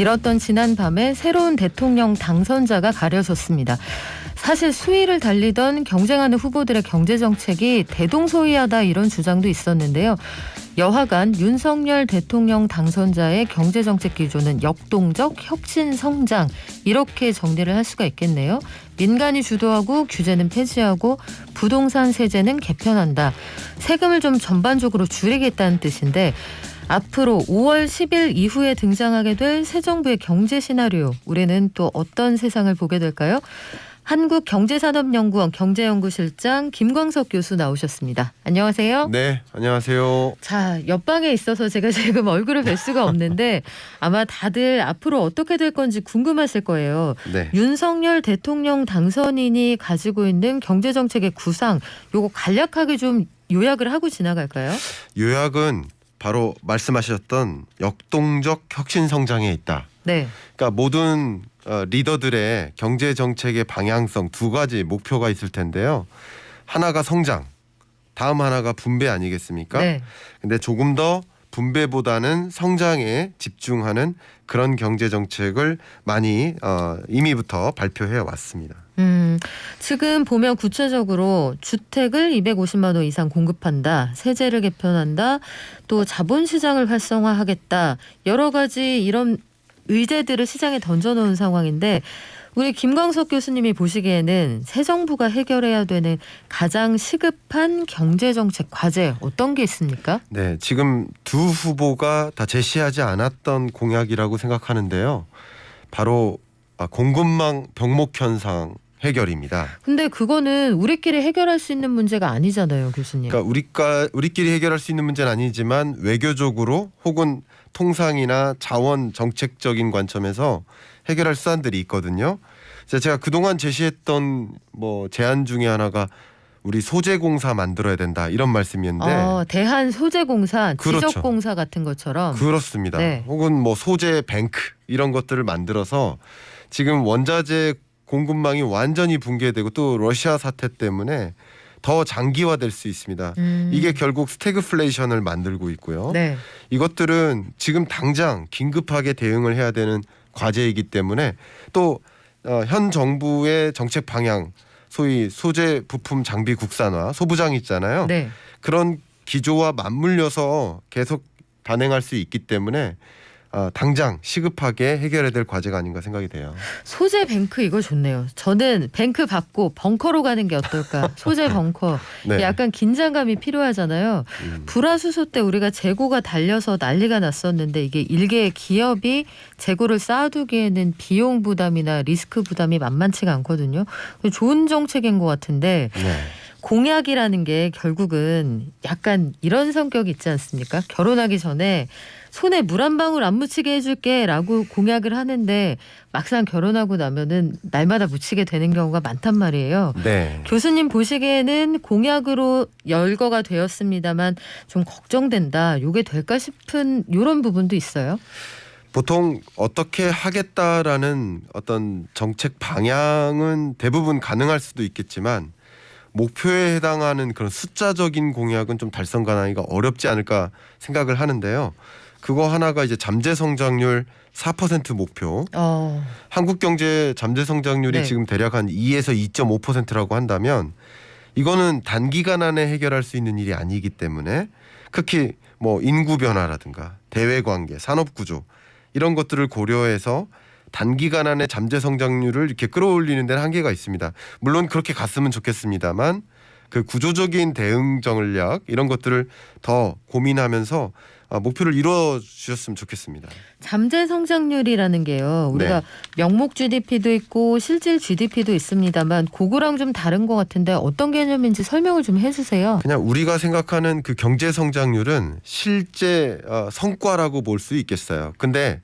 길었던 지난 밤에 새로운 대통령 당선자가 가려졌습니다. 사실 수위를 달리던 경쟁하는 후보들의 경제정책이 대동소이하다 이런 주장도 있었는데요. 여하간 윤석열 대통령 당선자의 경제정책 기조는 역동적 혁신 성장 이렇게 정리를 할 수가 있겠네요. 민간이 주도하고 규제는 폐지하고 부동산 세제는 개편한다. 세금을 좀 전반적으로 줄이겠다는 뜻인데 앞으로 5월 10일 이후에 등장하게 될 새 정부의 경제 시나리오 우리는 또 어떤 세상을 보게 될까요? 한국경제산업연구원 경제연구실장 김광석 교수 나오셨습니다. 안녕하세요. 네, 안녕하세요. 자, 옆방에 있어서 제가 지금 얼굴을 뵐 수가 없는데 아마 다들 앞으로 어떻게 될 건지 궁금하실 거예요. 네. 윤석열 대통령 당선인이 가지고 있는 경제정책의 구상 요거 간략하게 좀 요약을 하고 지나갈까요? 요약은 바로 말씀하셨던 역동적 혁신 성장에 있다. 네. 그러니까 모든 리더들의 경제 정책의 방향성 두 가지 목표가 있을 텐데요. 하나가 성장, 다음 하나가 분배 아니겠습니까? 네. 근데 조금 더 분배보다는 성장에 집중하는 그런 경제 정책을 많이 이미부터 발표해 왔습니다. 지금 보면 구체적으로 주택을 250만 원 이상 공급한다. 세제를 개편한다. 또 자본시장을 활성화하겠다. 여러 가지 이런 의제들을 시장에 던져놓은 상황인데 우리 김광석 교수님이 보시기에는 새 정부가 해결해야 되는 가장 시급한 경제정책 과제 어떤 게 있습니까? 네, 지금 두 후보가 다 제시하지 않았던 공약이라고 생각하는데요. 바로 공급망 병목 현상 해결입니다. 근데 그거는 우리끼리 해결할 수 있는 문제가 아니잖아요, 교수님. 그러니까 우리끼리 해결할 수 있는 문제는 아니지만 외교적으로 혹은 통상이나 자원 정책적인 관점에서 해결할 수단들이 있거든요. 제가 그동안 제시했던 제안 중에 하나가 우리 소재공사 만들어야 된다 이런 말씀이었는데 대한소재공사, 그렇죠. 지적공사 같은 것처럼 그렇습니다. 네. 혹은 소재 뱅크 이런 것들을 만들어서 지금 원자재 공급망이 완전히 붕괴되고 또 러시아 사태 때문에 더 장기화될 수 있습니다. 이게 결국 스태그플레이션을 만들고 있고요. 네. 이것들은 지금 당장 긴급하게 대응을 해야 되는 과제이기 때문에 또 현 정부의 정책 방향 소위 소재 부품 장비 국산화 소부장 있잖아요. 네. 그런 기조와 맞물려서 계속 단행할 수 있기 때문에 당장 시급하게 해결해야 될 과제가 아닌가 생각이 돼요. 소재 뱅크 이거 좋네요. 저는 뱅크 받고 벙커로 가는 게 어떨까? 소재 벙커. 네. 약간 긴장감이 필요하잖아요. 불화수소 때 우리가 재고가 달려서 난리가 났었는데 이게 일개의 기업이 재고를 쌓아두기에는 비용 부담이나 리스크 부담이 만만치가 않거든요. 좋은 정책인 것 같은데 네. 공약이라는 게 결국은 약간 이런 성격이 있지 않습니까? 결혼하기 전에 손에 물 한 방울 안 묻히게 해줄게 라고 공약을 하는데 막상 결혼하고 나면은 날마다 묻히게 되는 경우가 많단 말이에요. 네. 교수님 보시기에는 공약으로 열거가 되었습니다만 좀 걱정된다. 이게 될까 싶은 이런 부분도 있어요. 보통 어떻게 하겠다라는 어떤 정책 방향은 대부분 가능할 수도 있겠지만 목표에 해당하는 그런 숫자적인 공약은 좀 달성 가능하기가 어렵지 않을까 생각을 하는데요. 그거 하나가 이제 잠재 성장률 4% 목표. 한국 경제 잠재 성장률이 네. 지금 대략 한 2에서 2.5%라고 한다면 이거는 단기간 안에 해결할 수 있는 일이 아니기 때문에 특히 인구 변화라든가 대외 관계, 산업 구조 이런 것들을 고려해서 단기간 안에 잠재 성장률을 이렇게 끌어올리는 데는 한계가 있습니다. 물론 그렇게 갔으면 좋겠습니다만 그 구조적인 대응 전략 이런 것들을 더 고민하면서 목표를 이루어 주셨으면 좋겠습니다. 잠재 성장률이라는 게요. 우리가 네. 명목 GDP도 있고 실질 GDP도 있습니다만 그거랑 좀 다른 것 같은데 어떤 개념인지 설명을 좀 해주세요. 그냥 우리가 생각하는 그 경제 성장률은 실제 성과라고 볼 수 있겠어요. 근데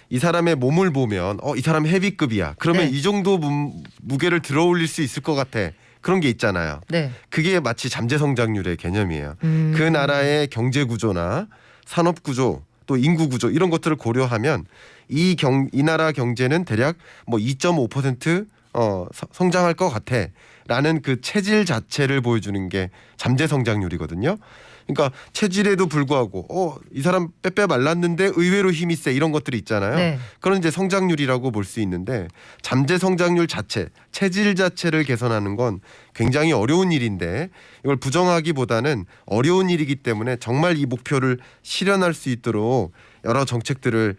이 사람의 몸을 보면 이 사람 헤비급이야. 그러면 네. 이 정도 무게를 들어 올릴 수 있을 것 같아. 그런 게 있잖아요. 네. 그게 마치 잠재 성장률의 개념이에요. 그 나라의 경제 구조나 산업 구조 또 인구 구조 이런 것들을 고려하면 이 나라 경제는 대략 2.5% 성장할 것 같아라는 그 체질 자체를 보여주는 게 잠재 성장률이거든요. 그러니까 체질에도 불구하고 이 사람 빼빼 말랐는데 의외로 힘이 세 이런 것들이 있잖아요. 네. 그런 이제 성장률이라고 볼 수 있는데 잠재 성장률 자체, 체질 자체를 개선하는 건 굉장히 어려운 일인데 이걸 부정하기보다는 어려운 일이기 때문에 정말 이 목표를 실현할 수 있도록 여러 정책들을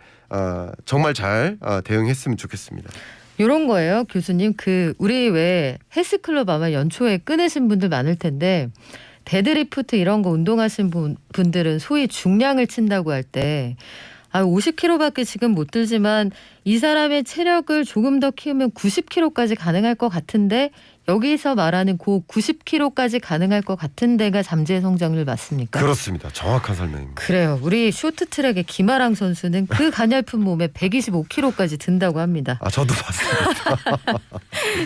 정말 잘 대응했으면 좋겠습니다. 이런 거예요, 교수님. 우리 왜 헬스클럽 아마 연초에 끊으신 분들 많을 텐데 데드리프트 이런 거 운동하신 분들은 소위 중량을 친다고 할 때 50kg밖에 지금 못 들지만 이 사람의 체력을 조금 더 키우면 90kg까지 가능할 것 같은데 여기서 말하는 그 90kg까지 가능할 것 같은 데가 잠재 성장률 맞습니까? 그렇습니다. 정확한 설명입니다. 그래요. 우리 쇼트트랙의 김아랑 선수는 그 가냘픈 몸에 125kg까지 든다고 합니다. 저도 봤습니다.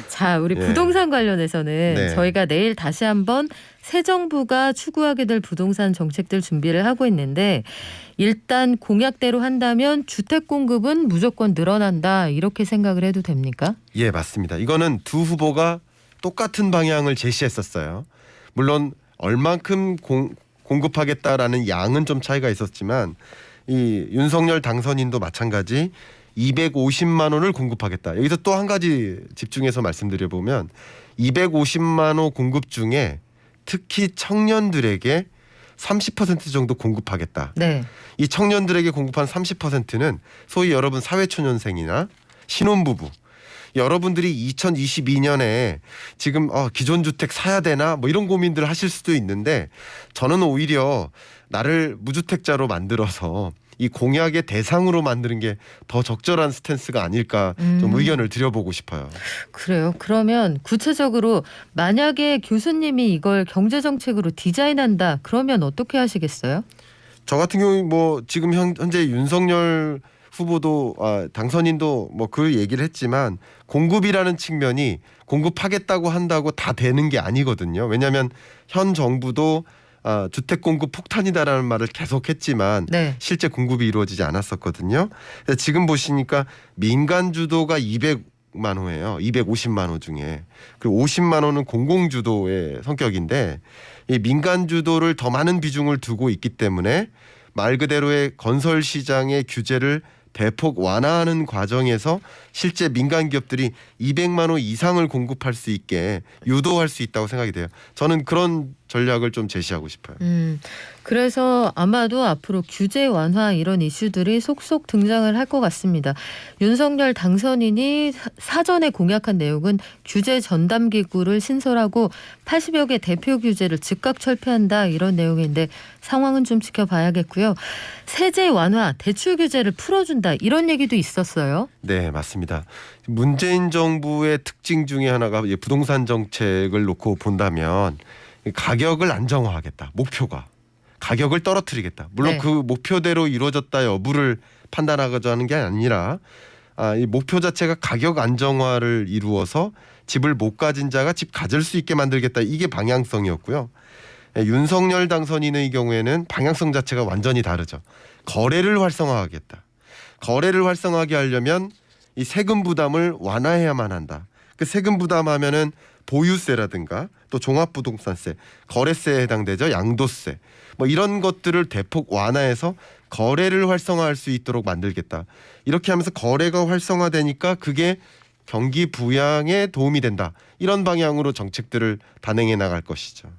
자, 우리 예. 부동산 관련해서는 네. 저희가 내일 다시 한번 새 정부가 추구하게 될 부동산 정책들 준비를 하고 있는데 일단 공약대로 한다면 주택 공급은 무조건 늘어난다 이렇게 생각을 해도 됩니까? 예, 맞습니다. 이거는 두 후보가 똑같은 방향을 제시했었어요. 물론 얼만큼 공급하겠다라는 양은 좀 차이가 있었지만 이 윤석열 당선인도 마찬가지 250만 원을 공급하겠다. 여기서 또 한 가지 집중해서 말씀드려보면 250만 원 공급 중에 특히 청년들에게 30% 정도 공급하겠다. 네. 이 청년들에게 공급한 30%는 소위 여러분 사회초년생이나 신혼부부 여러분들이 2022년에 지금 기존 주택 사야 되나 뭐 이런 고민들 하실 수도 있는데 저는 오히려 나를 무주택자로 만들어서 이 공약의 대상으로 만드는 게 더 적절한 스탠스가 아닐까 좀 의견을 드려보고 싶어요. 그래요. 그러면 구체적으로 만약에 교수님이 이걸 경제정책으로 디자인한다 그러면 어떻게 하시겠어요? 저 같은 경우 뭐 지금 현재 윤석열 후보도 당선인도 뭐 그 얘기를 했지만 공급이라는 측면이 공급하겠다고 한다고 다 되는 게 아니거든요. 왜냐하면 현 정부도 주택 공급 폭탄이다라는 말을 계속했지만 네. 실제 공급이 이루어지지 않았었거든요. 지금 보시니까 민간 주도가 200만 호예요. 250만 호 중에 그리고 50만 호는 공공 주도의 성격인데 이 민간 주도를 더 많은 비중을 두고 있기 때문에 말 그대로의 건설 시장의 규제를 대폭 완화하는 과정에서 실제 민간 기업들이 200만 호 이상을 공급할 수 있게 유도할 수 있다고 생각이 돼요. 저는 그런 전략을 좀 제시하고 싶어요. 그래서 아마도 앞으로 규제 완화 이런 이슈들이 속속 등장을 할 것 같습니다. 윤석열 당선인이 사전에 공약한 내용은 규제 전담 기구를 신설하고 80여 개 대표 규제를 즉각 철폐한다 이런 내용인데 상황은 좀 지켜봐야겠고요. 세제 완화, 대출 규제를 풀어준다 이런 얘기도 있었어요. 네, 맞습니다. 문재인 정부의 특징 중에 하나가 이제 부동산 정책을 놓고 본다면 가격을 안정화하겠다. 목표가. 가격을 떨어뜨리겠다. 물론 네. 그 목표대로 이루어졌다 여부를 판단하고자 하는 게 아니라 이 목표 자체가 가격 안정화를 이루어서 집을 못 가진 자가 집 가질 수 있게 만들겠다. 이게 방향성이었고요. 윤석열 당선인의 경우에는 방향성 자체가 완전히 다르죠. 거래를 활성화하겠다. 거래를 활성화하게 하려면 이 세금 부담을 완화해야만 한다. 그 세금 부담하면은 보유세라든가 또 종합부동산세, 거래세에 해당되죠. 양도세 뭐 이런 것들을 대폭 완화해서 거래를 활성화할 수 있도록 만들겠다. 이렇게 하면서 거래가 활성화되니까 그게 경기 부양에 도움이 된다. 이런 방향으로 정책들을 단행해 나갈 것이죠.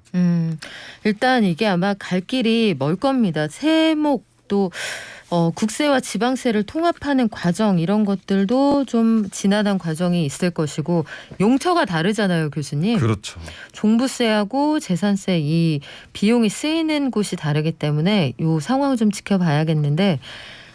일단 이게 아마 갈 길이 멀 겁니다. 세목 또 국세와 지방세를 통합하는 과정 이런 것들도 좀 지난한 과정이 있을 것이고 용처가 다르잖아요, 교수님. 그렇죠. 종부세하고 재산세 이 비용이 쓰이는 곳이 다르기 때문에 이 상황을 좀 지켜봐야겠는데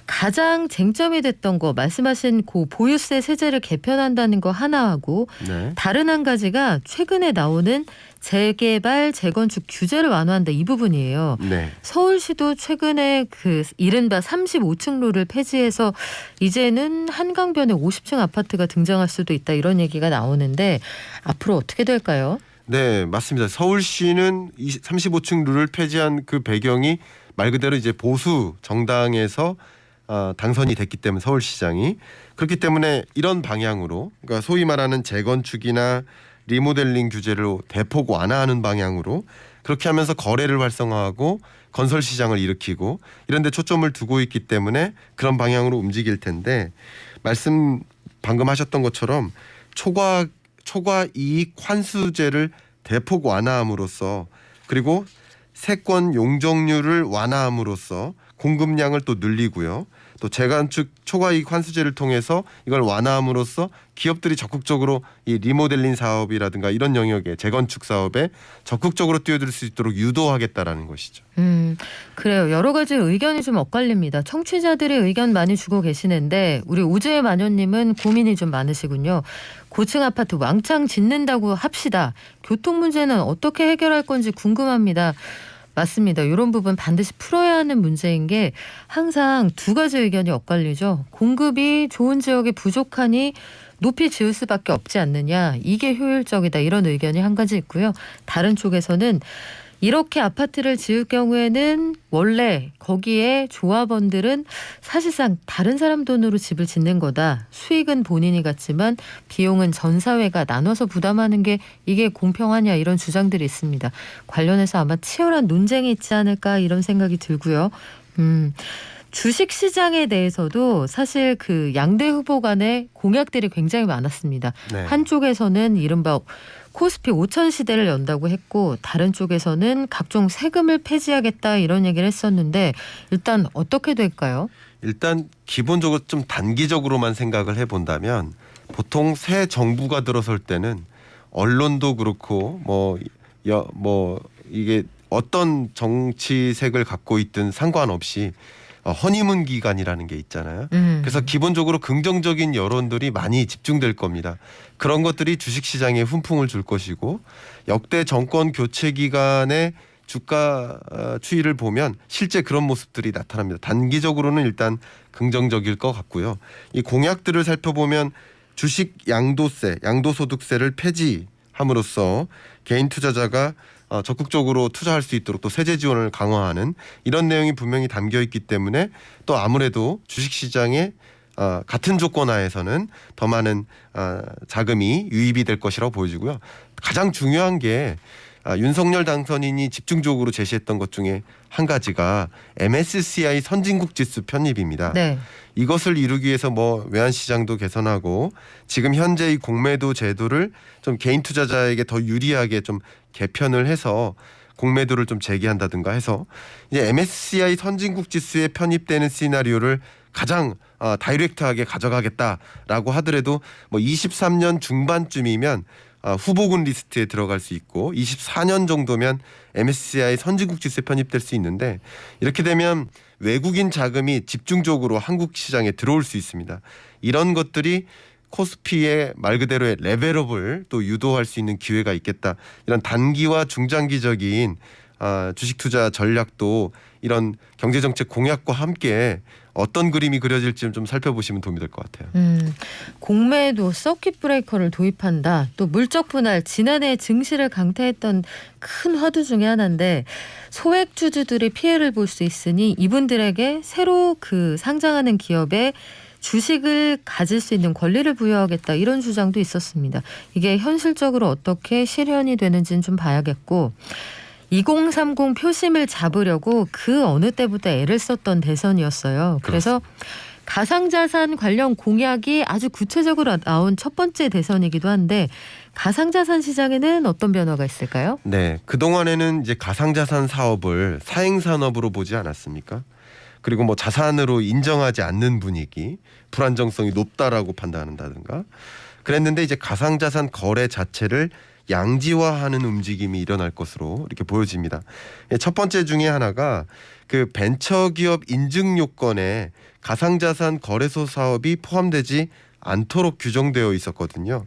가장 쟁점이 됐던 거 말씀하신 그 보유세 세제를 개편한다는 거 하나하고 네. 다른 한 가지가 최근에 나오는 재개발, 재건축 규제를 완화한다 이 부분이에요. 네. 서울시도 최근에 그 이른바 35층로를 폐지해서 이제는 한강변에 50층 아파트가 등장할 수도 있다 이런 얘기가 나오는데 앞으로 어떻게 될까요? 네, 맞습니다. 서울시는 35층 룰을 폐지한 그 배경이 말 그대로 이제 보수 정당에서 당선이 됐기 때문에 서울시장이 그렇기 때문에 이런 방향으로 그러니까 소위 말하는 재건축이나 리모델링 규제를 대폭 완화하는 방향으로 그렇게 하면서 거래를 활성화하고 건설 시장을 일으키고 이런 데 초점을 두고 있기 때문에 그런 방향으로 움직일 텐데 말씀 방금 하셨던 것처럼 초과 이익 환수제를 대폭 완화함으로써 그리고 세권 용적률을 완화함으로써 공급량을 또 늘리고요. 또 재건축 초과이익 환수제를 통해서 이걸 완화함으로써 기업들이 적극적으로 이 리모델링 사업이라든가 이런 영역에 재건축 사업에 적극적으로 뛰어들 수 있도록 유도하겠다라는 것이죠. 그래요. 여러 가지 의견이 좀 엇갈립니다. 청취자들의 의견 많이 주고 계시는데 우리 우주의 마녀님은 고민이 좀 많으시군요. 고층 아파트 왕창 짓는다고 합시다. 교통 문제는 어떻게 해결할 건지 궁금합니다. 맞습니다. 이런 부분 반드시 풀어야 하는 문제인 게 항상 두 가지 의견이 엇갈리죠. 공급이 좋은 지역이 부족하니 높이 지을 수밖에 없지 않느냐. 이게 효율적이다. 이런 의견이 한 가지 있고요. 다른 쪽에서는 이렇게 아파트를 지을 경우에는 원래 거기에 조합원들은 사실상 다른 사람 돈으로 집을 짓는 거다. 수익은 본인이 갖지만 비용은 전 사회가 나눠서 부담하는 게 이게 공평하냐 이런 주장들이 있습니다. 관련해서 아마 치열한 논쟁이 있지 않을까 이런 생각이 들고요. 주식시장에 대해서도 사실 그 양대 후보 간의 공약들이 굉장히 많았습니다. 네. 한쪽에서는 이른바 코스피 5천 시대를 연다고 했고 다른 쪽에서는 각종 세금을 폐지하겠다 이런 얘기를 했었는데 일단 어떻게 될까요? 일단 기본적으로 좀 단기적으로만 생각을 해본다면 보통 새 정부가 들어설 때는 언론도 그렇고 이게 어떤 정치색을 갖고 있든 상관없이 허니문 기간이라는 게 있잖아요. 그래서 기본적으로 긍정적인 여론들이 많이 집중될 겁니다. 그런 것들이 주식시장에 훈풍을 줄 것이고 역대 정권 교체 기간의 주가 추이를 보면 실제 그런 모습들이 나타납니다. 단기적으로는 일단 긍정적일 것 같고요. 이 공약들을 살펴보면 주식 양도소득세를 폐지함으로써 개인 투자자가 적극적으로 투자할 수 있도록 또 세제 지원을 강화하는 이런 내용이 분명히 담겨 있기 때문에 또 아무래도 주식시장에 같은 조건 하에서는 더 많은 자금이 유입이 될 것이라고 보여지고요. 가장 중요한 게 윤석열 당선인이 집중적으로 제시했던 것 중에 한 가지가 MSCI 선진국 지수 편입입니다. 네. 이것을 이루기 위해서 외환시장도 개선하고 지금 현재 이 공매도 제도를 좀 개인 투자자에게 더 유리하게 좀 개편을 해서 공매도를 좀 제기한다든가 해서 이제 MSCI 선진국 지수에 편입되는 시나리오를 가장 다이렉트하게 가져가겠다라고 하더라도 23년 중반쯤이면 후보군 리스트에 들어갈 수 있고 24년 정도면 MSCI 선진국 지수에 편입될 수 있는데 이렇게 되면 외국인 자금이 집중적으로 한국 시장에 들어올 수 있습니다. 이런 것들이 코스피의 말 그대로의 레벨업을 또 유도할 수 있는 기회가 있겠다. 이런 단기와 중장기적인 주식 투자 전략도 이런 경제정책 공약과 함께 어떤 그림이 그려질지 좀 살펴보시면 도움이 될 것 같아요. 공매도 서킷 브레이커를 도입한다. 또 물적 분할 지난해 증시를 강타했던 큰 화두 중에 하나인데 소액주주들이 피해를 볼 수 있으니 이분들에게 새로 그 상장하는 기업에 주식을 가질 수 있는 권리를 부여하겠다 이런 주장도 있었습니다. 이게 현실적으로 어떻게 실현이 되는지는 좀 봐야겠고 2030 표심을 잡으려고 그 어느 때보다 애를 썼던 대선이었어요. 그래서 가상자산 관련 공약이 아주 구체적으로 나온 첫 번째 대선이기도 한데 가상자산 시장에는 어떤 변화가 있을까요? 네, 그동안에는 이제 가상자산 사업을 사행산업으로 보지 않았습니까? 그리고 자산으로 인정하지 않는 분위기, 불안정성이 높다라고 판단한다든가 그랬는데 이제 가상자산 거래 자체를 양지화하는 움직임이 일어날 것으로 이렇게 보여집니다. 첫 번째 중에 하나가 그 벤처기업 인증 요건에 가상자산 거래소 사업이 포함되지 않도록 규정되어 있었거든요.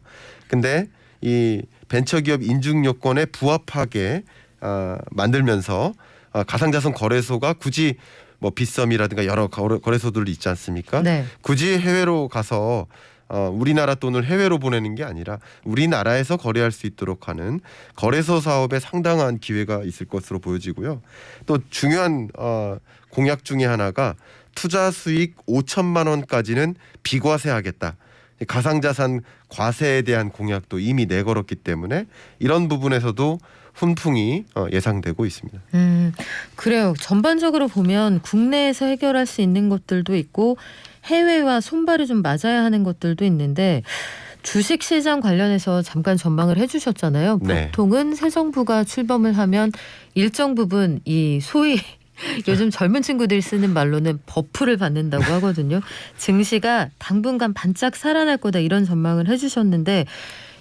근데 이 벤처기업 인증 요건에 부합하게 만들면서 가상자산 거래소가 굳이 빗썸이라든가 여러 거래소들이 있지 않습니까? 네. 굳이 해외로 가서 우리나라 돈을 해외로 보내는 게 아니라 우리나라에서 거래할 수 있도록 하는 거래소 사업에 상당한 기회가 있을 것으로 보여지고요. 또 중요한 공약 중에 하나가 투자 수익 5천만 원까지는 비과세하겠다. 가상자산 과세에 대한 공약도 이미 내걸었기 때문에 이런 부분에서도 훈풍이 예상되고 있습니다. 그래요. 전반적으로 보면 국내에서 해결할 수 있는 것들도 있고 해외와 손발이 좀 맞아야 하는 것들도 있는데 주식시장 관련해서 잠깐 전망을 해주셨잖아요. 네. 보통은 새 정부가 출범을 하면 일정 부분 이 소위 요즘 젊은 친구들이 쓰는 말로는 버프를 받는다고 하거든요. 증시가 당분간 반짝 살아날 거다 이런 전망을 해주셨는데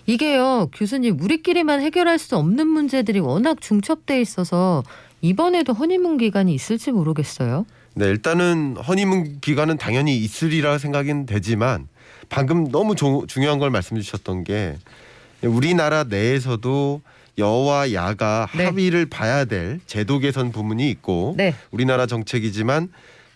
이게요. 교수님 우리끼리만 해결할 수 없는 문제들이 워낙 중첩돼 있어서 이번에도 허니문 기간이 있을지 모르겠어요. 네, 일단은 허니문 기간은 당연히 있으리라 생각은 되지만 방금 너무 중요한 걸 말씀 주셨던 게 우리나라 내에서도 여와 야가 네. 합의를 봐야 될 제도 개선 부분이 있고 네. 우리나라 정책이지만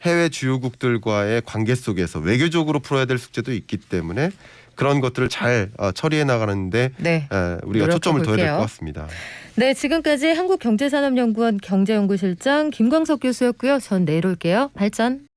해외 주요국들과의 관계 속에서 외교적으로 풀어야 될 숙제도 있기 때문에 그런 것들을 잘 처리해 나가는데 네. 우리가 초점을 둬야 될 노력해볼게요. 것 같습니다. 네, 지금까지 한국경제산업연구원 경제연구실장 김광석 교수였고요. 전 내일 올게요. 발전.